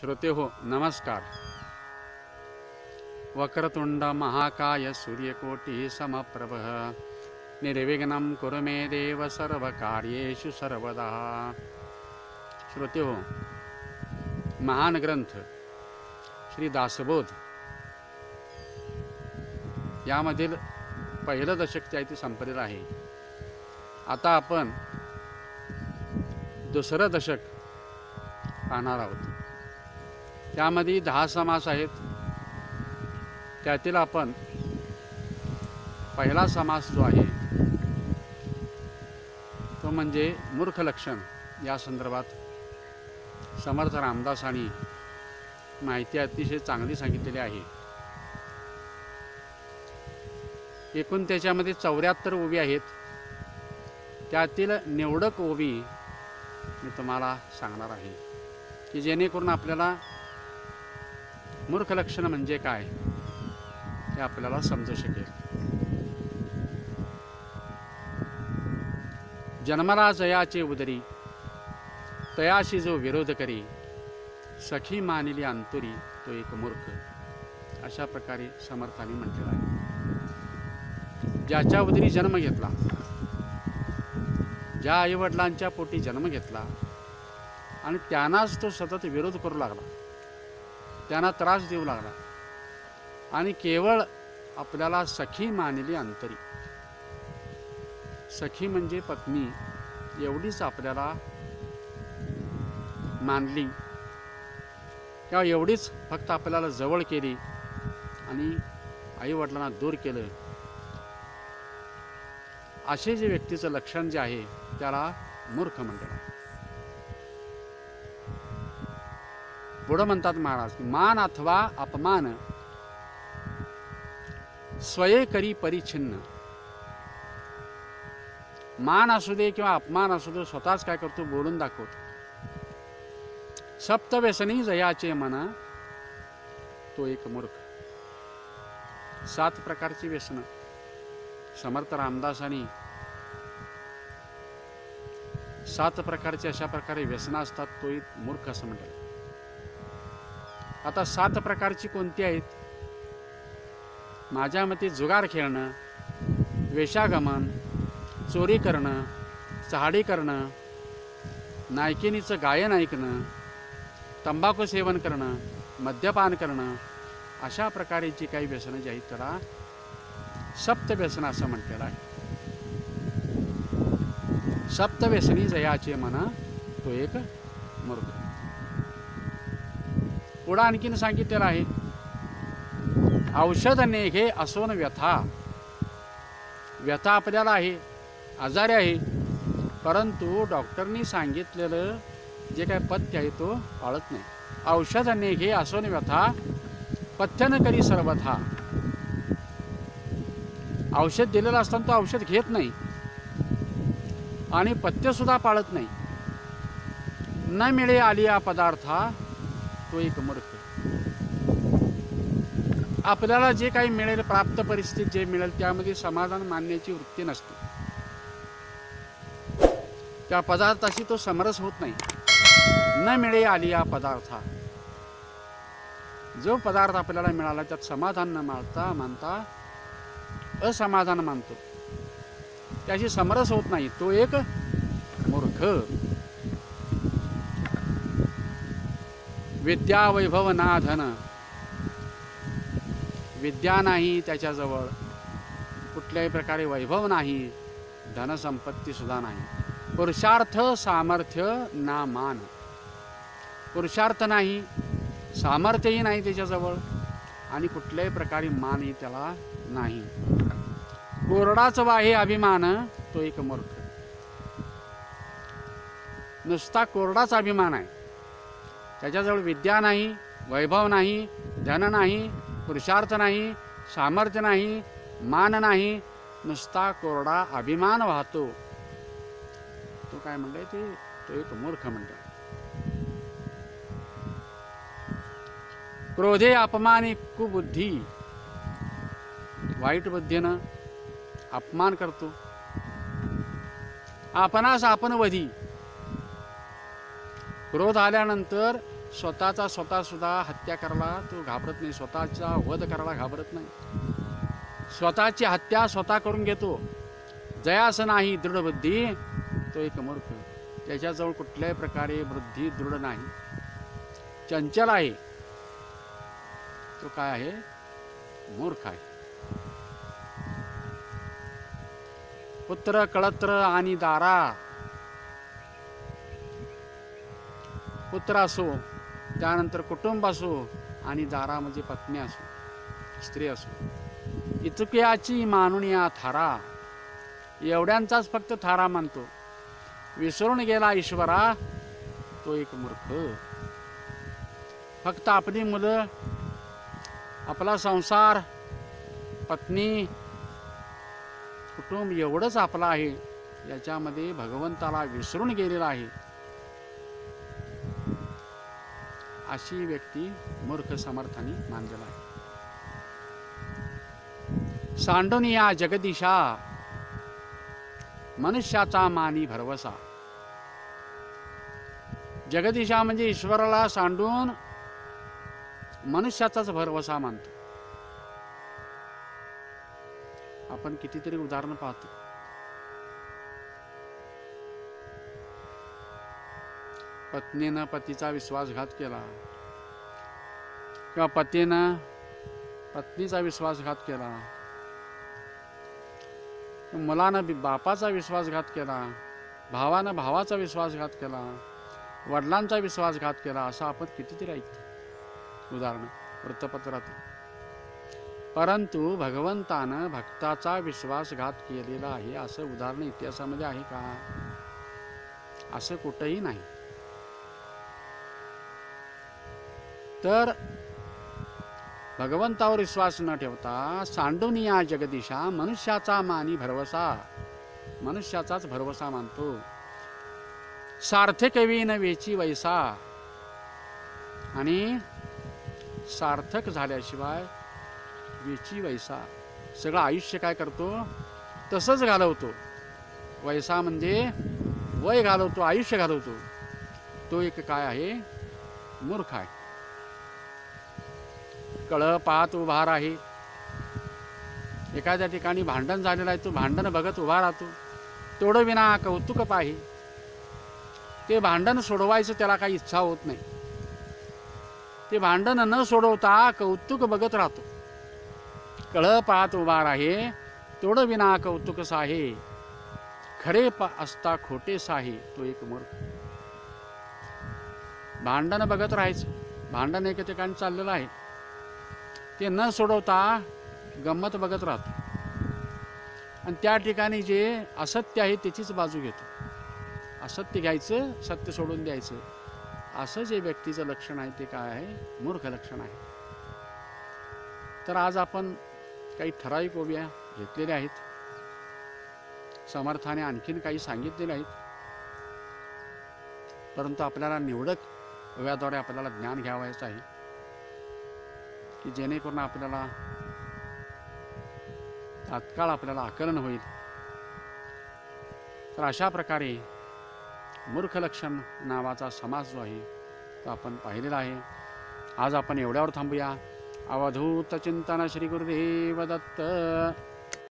श्रोते हो नमस्कार। वक्रतुंड महाकाय सूर्यकोटि समप्रभ निर्विघ्नं कुरु मे देव सर्वकार्येषु सर्वदा। श्रोते हो, महान ग्रंथ श्री दासबोध यामधील पहिलं दशक जे आहे ते संपलेलं आहे। आता आपण दुसरं दशक पाहणार आहोत। त्यामध्ये 10 समास आहेत। त्यातील आपण पहिला समास जो आहे तो म्हणजे मूर्ख लक्षण या संदर्भात समर्थ रामदासांनी माहिती अतिशय चांगली सांगितलेली आहे। एकूण त्याच्यामध्ये 74 ओवी आहेत। त्यातील निवडक ओवी मी तुम्हाला सांगणार आहे की जेणेकरून आपल्याला मूर्ख लक्षण म्हणजे काय हे आपल्याला समजू शकेल। जन्मला जयाचे उदरी तयाशी जो विरोध करी सखी मानिली अंतुरी तो एक मूर्ख, अशा प्रकारे समर्थांनी म्हटलेलं आहे। ज्याच्या उदरी जन्म घेतला, ज्या आईवडिलांच्या पोटी जन्म घेतला आणि त्यांनाच तो सतत विरोध करू लागला, त्यांना त्रास देऊ लागला आणि केवळ आपल्याला सखी मानली अंतरी, सखी म्हणजे पत्नी एवढीच आपल्याला मानली किंवा एवढीच फक्त आपल्याला जवळ केली आणि आईवडिलांना दूर केलं, असे जे व्यक्तीचं लक्षण जे आहे त्याला मूर्ख म्हणतात। पुढे म्हणतात महाराज, मान अथवा अपमान स्वये करी परिच्छिन्न। मान असू दे किंवा अपमान असू दे, स्वतःच काय करतो, बोलून दाखवतो। सप्तव्यसनी जयाचे मन तो एक मूर्ख। 7 प्रकारची व्यसनं समर्थ रामदासांनी 7 प्रकारचे अशा प्रकारे व्यसनं असतात, तो एक मूर्ख असं म्हणतात। आता 7 प्रकारची कोणती आहेत? माझ्या मते जुगार खेळणं, वेश्यागमन, चोरी करणं, चहाडी करणं, नायकिनीचं गायन ऐकणं, तंबाखू सेवन करणं, मद्यपान करणं, अशा प्रकारे जी काही व्यसनं जी आहेत त्याला सप्तव्यसन असं म्हटलेलं आहे। सप्तव्यसनी जयाचे मन तो एक मूर्ख। पुढे आणखीन सांगितलेलं आहे, औषध नेघे असोन व्यथा। व्यथा आपल्याला आहे, आजारी आहे, परंतु डॉक्टरनी सांगितलेलं जे काय पथ्य आहे तो पाळत नाही। औषध नेघे असोन व्यथा पथ्य करी सर्वथा। औषध दिलेलं असताना तो औषध घेत नाही आणि पथ्य सुद्धा पाळत नाही। न मिळे आलिया पदार्था तो एक मूर्ख। आपल्याला जे काही मिळेल, प्राप्त परिस्थिती जे मिळेल त्यामध्ये समाधान मानण्याची वृत्ती नसते, त्या पदार्थाशी तो समरस होत नाही। न मिळे आलिया पदार्था, जो पदार्थ आपल्याला मिळाला त्यात समाधान न मानता असमाधान मानतो, त्याशी समरस होत नाही, तो एक मूर्ख। विद्या वैभव ना धन, विद्या नाही त्याच्याजवळ, कुठल्याही प्रकारे वैभव नाही, धनसंपत्ती सुद्धा नाही। पुरुषार्थ सामर्थ्य ना मान, पुरुषार्थ नाही, सामर्थ्यही नाही त्याच्याजवळ आणि कुठल्याही प्रकारे मानही त्याला नाही। कोरडाच वाहे अभिमान तो एक मूर्ख। नुसता कोरडाच अभिमान आहे, त्याच्याजवळ विद्या नाही, वैभव नाही, धन नाही, पुरुषार्थ नाही, सामर्थ्य नाही, मान नाही, नुसता कोरडा अभिमान वाहतो, तो काय म्हणताय ते तो एक मूर्ख म्हणतात। क्रोधे अपमानी कुबुद्धी, वाईट बुद्धीनं अपमान करतो, आपणास आपण वधी। क्रोध आल्यानंतर स्वतःचा स्वतःसुद्धा हत्या करायला तो घाबरत नाही, स्वतःचा वध करायला घाबरत नाही. स्वतःची हत्या स्वतः करून घेतो. जयास नाही दृढ बुद्धी तो एक मूर्ख. त्याच्याजवळ कुठल्याही प्रकारे बुद्धी दृढ नाही, चंचल आहे. तो काय आहे? मूर्ख आहे. पुत्र कळत्र आणि दारा. पुत्र असो, त्यानंतर कुटुंब असो, आणि दारा म्हणजे पत्नी असो, स्त्री असो. इतक्याची मानुनिया थारा. एवढ्यांचाच फक्त थारा मानतो. विसरून गेला ईश्वरा तो एक मूर्ख. फक्त आपली मुलं, आपला संसार, पत्नी, कुटुंब एवढंच आपलं आहे. याच्यामध्ये भगवंताला विसरून गेलेला आहे. अशी व्यक्ती मूर्ख समर्थाने मानलेला आहे. सांडूनिया जगदीशा मनुष्याचा मानी भरवसा. जगदीशा म्हणजे ईश्वराला सांडून मनुष्याचाच भरवसा मानतो. आपण कितीतरी उदाहरण पाहतो. पत्नीनं पतीचा विश्वासघात केला, किंवा पतीनं पत्नीचा विश्वासघात केला, मुलानं बापाचा विश्वासघात केला, भावानं भावाचा विश्वासघात केला, वडिलांचा विश्वासघात केला, असं आपण कितीतरी ऐकतो उदाहरण वृत्तपत्रात. परंतु भगवंतानं भक्ताचा विश्वासघात केलेला आहे असं उदाहरण इतिहासामध्ये आहे का? असं कुठंही नाही. तर भगवंतावर विश्वास न ठेवता सांडूनिया जगदीशा मनुष्याचा मानी भरवसा, मनुष्याचाच भरवसा मानतो. सार्थक विन वेची वैसा. आणि सार्थक झाल्याशिवाय वेची वैसा, सगळं आयुष्य काय करतो तसंच घालवतो. वैसा म्हणजे वय घालवतो, आयुष्य घालवतो. तो एक काय आहे? मूर्ख आहे. कळ पाहत उभा राही. एखाद्या ठिकाणी भांडण झालेलं आहे, तो भांडण बघत उभा राहतो. तेवढं विना कौतुक पाही. ते भांडण सोडवायचं त्याला काही इच्छा होत नाही. ते भांडण न सोडवता कौतुक बघत राहतो. कळ पाहत उभा राहे, तेवढं विना कौतुक साहे. खरे असता खोटे साहे तो एक मूर्ख. भांडण बघत राहायचं. भांडण एका ठिकाणी चाललेलं आहे, ते न सोडवता गंमत बघत राहतो. आणि त्या ठिकाणी जे असत्य आहे त्याचीच बाजू घेतो. असत्य घ्यायचं, सत्य सोडून द्यायचं, असं जे व्यक्तीचं लक्षण आहे ते काय आहे? मूर्ख लक्षण आहे. तर आज आपण काही ठराविक ओव्या घेतलेल्या आहेत. समर्थाने आणखीन काही सांगितलेले आहेत. परंतु आपल्याला निवडक ओव्याद्वारे आपल्याला ज्ञान घ्यावायचं आहे, की जेणेकरून आपल्याला तात्काळ आपल्याला आकलन होईल. तर अशा प्रकारे मूर्ख लक्षण नावाचा समास जो आहे तो आपण पाहिलेला आहे. आज आपण एवढ्यावर थांबूया. अवधूत चिंतन श्री गुरुदेव दत्त.